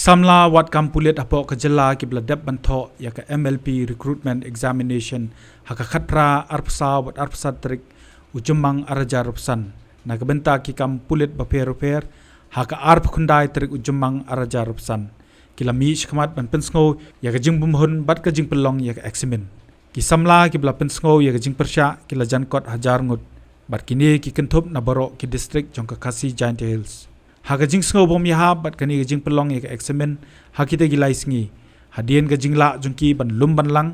Kisamla wat kampulit apo kejela ki bladep banto ya ka MLP recruitment examination haka khatra arpsa wat arpsa trik ujemang arajar rupsan na kabenta ki kampulit baper haka arp khundai trik ujemang arajar rupsan kilami shkmat ban pensngo ya ka jing bumhun bat ka jing pelong ya ka examen kisamla ki bla pensngo ya ka jing persya kila jankot hajar ngut bat kini ki kentup na borok ki district jongka Khasi Giant Hills haka jing sngo bom yaha bat kani ka jing pelong ya ka examen hakite gilai sngi hadien ka jing la jongki ban lum ban lang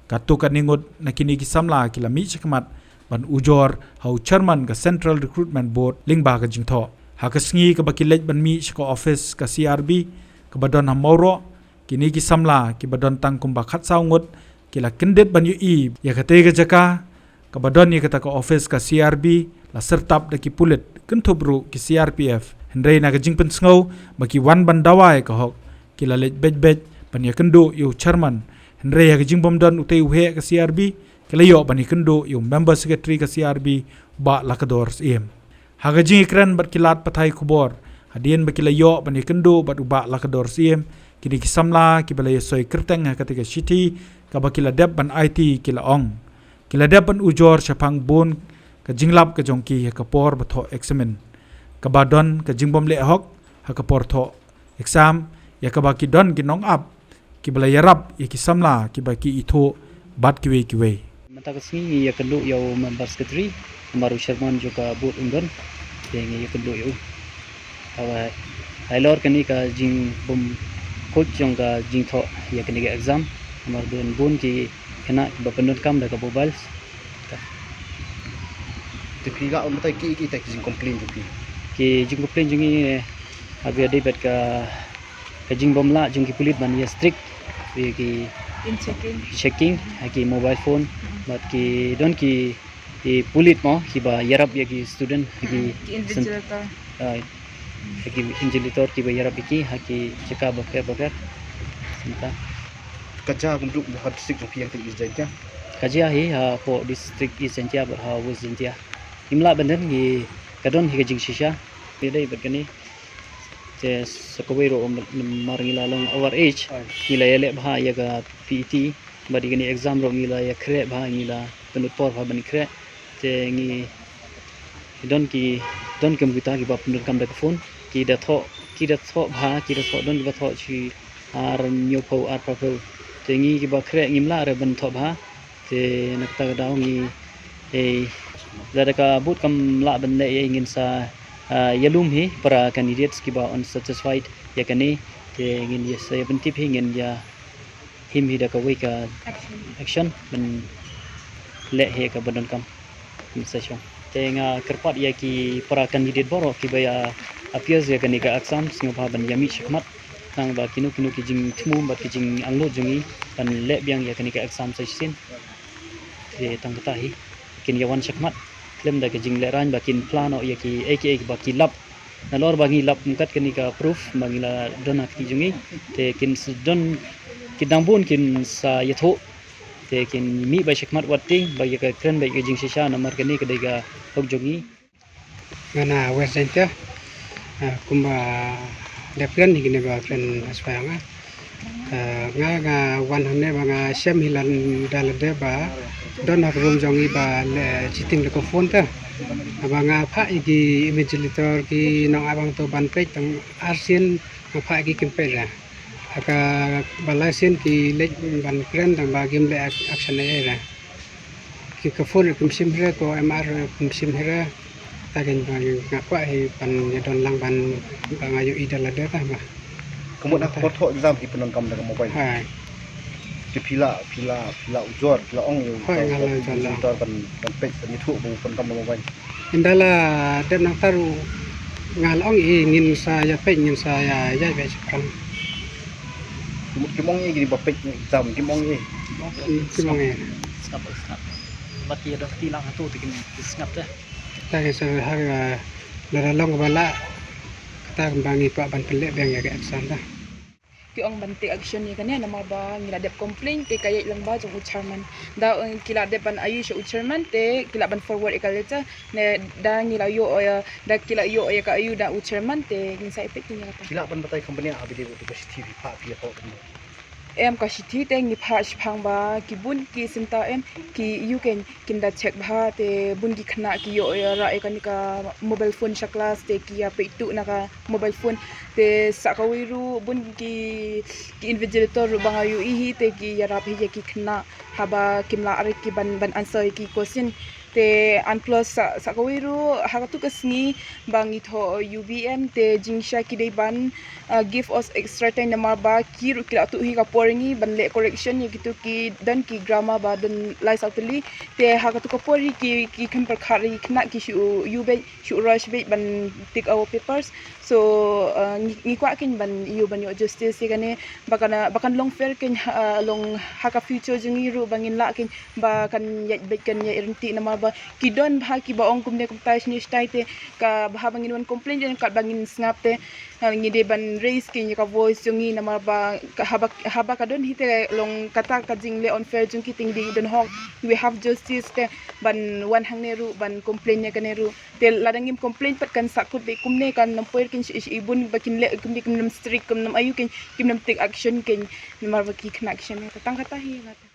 katu ka ningut na kini kisamla kilami shkmat ban ujor hau chairman ka Central Recruitment Board lingba ka jing tho haka sngi ka bakilej ban mi shko office ka CRB ka badon hamoro kini kisamla ki badon tangkum ba khat saungut kila kendet ban UI ya ka tega jaka ka badon ni kata ka office ka CRB la sertap da ki pulit kentubru ki CRPF hendrai na ka jing pensngau baki wan ban dawai ka hok kila lej bej ban ya kendo yu chairman hendrai ya ka jing bom don utei uhe ka CRB kila yo ban kendo yu member secretary ka CRB ba lakador em haga jing ikran bat kilat pathai kubor hadien bakila yo ban kendo bat uba lakador em kini kisamla ki balai soi kerteng ketika city ka bakila deb ban IT kila ong kila deb ban ujor syapang bon ka jinglap ka jongki ka por batho examen ka badon ka jingbom le hok ha ka por tho exam ya ka baki don ki nong up ki balai yarap ya kisamla ki baki itho bat kiwe mata kesini ya kelu yau member secretary baru Sherman juga board undon yang ya kelu yau awa hailor kani ka jing bom coach yang ka jing tho ya kani ka exam amar don bun ki kena ba penut kam da ka mobile tapi ga on tai ki tak jing complain juga ki jing complain jungi abi ade bet ka jing bom la jing ki pulit ban ya strict ki in checking ki mobile phone bat ki don ki pulit mo ki ba yarap ya ki student ki invigilator ki invigilator ki ba yarap ki ceka bakar senta kaja gumduk hat sik rupiah tak izajah kaja hi po district isentia ber ha wisentia imla benden ki kadon hi jing shisha dei berkani te sakowero marngila long over age nila yele bha ya ga PET badi gani exam ro nila ya kre bha nila penut por bha bani kre te ngi don kem kita ki ba penut kam da phone ki da tho bha ki da tho don ba tho chi ar nyu pho ar pa pho te ngi ki ba kre ngimla re ban tho bha te nakta daw ngi da ka but kam la ban ne ingin sa yalum hi para candidates ki ba unsatisfied ya kani te ingin ya saya bentip ingin ya him hi da ka we ka action ben le he ka badan kam session te nga kerpat ya ki para candidate boro ki ba ya appears ya kani ka exam singo ba ban yami shikmat nang ba kinu ki jing thmu ba ki jing anglo jungi ban le biang ya kani ka exam session te tang ta hi kin ya wan shikmat klem da ke jing le ran bakin plano ya ki aka baki lap nalor bagi lap mungkat kani ka proof bangila dona ki jungi te kin don kidambun kin sa yatho te kin mi ba shikmat watti bagi ka kren ba jing shisha namar kani ka dega hok jungi ngana wesenta kumba depren ni ba friend aswanga nga wan hamne ba nga sem hilan dalade ba don nak room jongi ba le chiting le ko phone ta abanga pha iki invigilator ki nong abang to ban pek tang arsian pha iki kempe ra aka balasin ki le ban kren tang ba game le action e ra ki ko phone kum sim re ko mr kum sim re ta gen ba nga kwa hi pan don lang ban ba ngayu idalade ta ba kemudian foto exam di penangkam dengan mobile hai di pila ujor pila ong yu ujor kan page ni thu bu penangkam mobile indala den nang taru ngalong ingin saya pe ingin saya ya be sekarang kimong ni gini ba page exam kimong ni snap mati ada tilang tu tikin snap dah ta ke sa har la long bala kata kembangi pak ban pelek bang ya ke exam dah ki ong ban take action ni kanya nama ba ngila dep complain te kaya lang ba jong chairman da kila dep ban ayu sha chairman te kila ban forward ekaleta ne da ngila yo da kila yo ka ayu da chairman te ngin sa effect ni kata Pila ban batai company abi de ko TV pa pi ko. em ka shi thi te ngi pha phang ba ki bun ki sinta em ki you can kinda check ba te bun ki khna ki yo ra e kan ka mobile phone sha class te ki ya pe tu na ka mobile phone te sa ka wiru bun ki invigilator ru bang ayu hi te ki ya ra phi ki khna haba kimla are ki ban answer ki question te an plus sa ka wiru ha ka tu ka sngi bang i tho UBM te jingsha ki dei ban give us extra time nama ba ki ru kila tu hi ka poringi ban le correction ni gitu ki dan ki grammar ba dan lai sautli te ha ka tu ka pori ki kan par khari khna ki shu shu rush be ban take our papers so ngi kwa kin ban yu ban yo justice kane bakan long fair kin long ha ka future jingi ru bangin la kin ba kan ya be kan ya irti nama ba ki don ba ki ba ong kumne kumtai ni stai te ka ba bangin wan complain jan ka bangin snap te ngi de ban raise kin ka voice jungi nama ba haba ka don hite long kata ka jingle on fair jung ki ting di don hok we have justice te ban wan hang ne ru ban complain ne kane ru te ladangim complain pat kan sakut be kumne kan nam poer kin ibun bakin le kumni kum nam strict kum nam ayu kin kim nam take action kin namar ba ki khna action ne tang kata hi ngata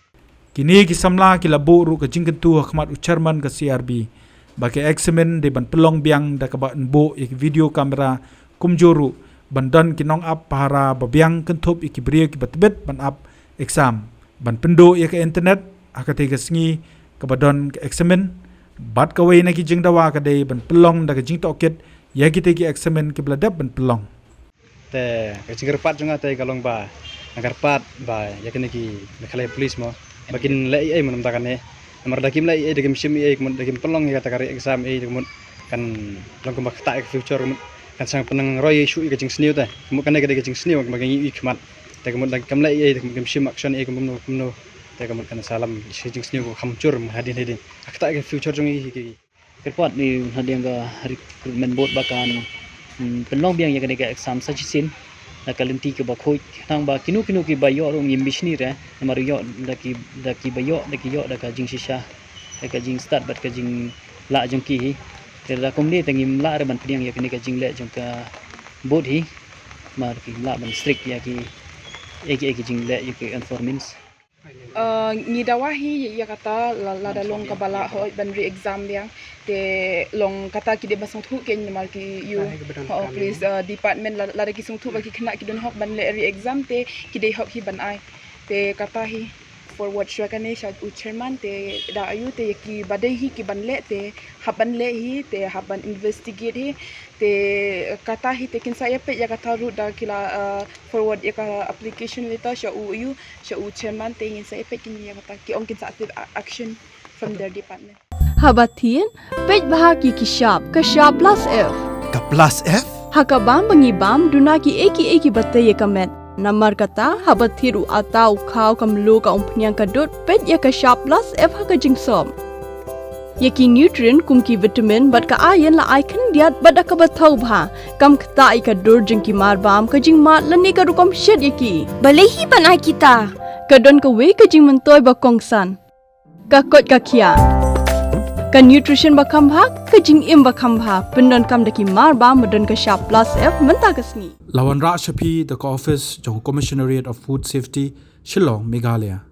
Kini ki samla ki labu ru ka jingkentu khmat chairman ka CRB ba ke examen de ban pelong biang da ka ba nbo ik video kamera kumjoru bandan kinong up para babiang kentup iki bria ki batbet ban up exam ban pendo ya ka internet akate ka sngi ka badon ka examen bat ka we na ki jingdawa ka de ban pelong da ka jing toket ya ki te ki examen ki bladap ban pelong te ka jingerpat junga te kalong ba nagarpat ba ya kene ki nakhalai police mo bakin lai ai mun takan ne amar dakim lai ai dakim sim ai mun dakim pelong ya takari exam ai mun kan long ko makta future mun kan sang penang roy isu ka jing sniu te mun kan ka jing sniu magang i khmat te mun dakim lai ai dakim sim action ai mun te mun kan salam jing sniu ko khamchur hadin akta ka future jungi ki kerpot ni hadiang ka recruitment board bakan penlong biang ya ka exam sajisin na kalenti ke bakhoi tang ba kinu ki bayo ro ngim bisni re namar yo da ki bayo da ka jing shisha da ka jing start bat ka jing la jong ki hi te da komni te ngim la re ban piang ya ka jing le jong ka board hi mar ki la ban strict ya ki eki jing le ya ki informants ngi dawahi ya kata la da long ka bala ho ban re exam biang te long kata ki de basong thu ken mal ki you please department la da ki song thu ba ki khna ki don hok ban le re exam te ki de hok hi ban ai te kata hi forward shakane sha chairman te da ayu te ki badai hi ki ban le te haban le hi te haban investigate hi te kata hi te kin sa ya pe ya kata ru da kila forward ya ka application leta sha u chairman te ngin sa pe kin ya kata ki ong kin sa action from their department Habathin pej bahaki ki sharp plus F Ka plus F? hakabam bangi bam duna ki eki batte ye kamet namar kata habathiru atau khau kam lo ka umpnyang ka dot pej ya ka sharp plus F haka jingsom yaki nutrient kum ki vitamin bat ka iron la icon diat bat ka bathau bha kam khta ai ka dor jing ki mar bam ka jing mat lani ka rukom shed yaki balehi banai kita ka don ka we ka jing mentoy ba kongsan ka kot ka khia ka nutrition ba khambha ka jing im ba khambha pindon kam daki mar ba modon ka sharp plus F menta ka sngi Lawan Ra Shapi the office jong Commissionariat of Food Safety Shillong Meghalaya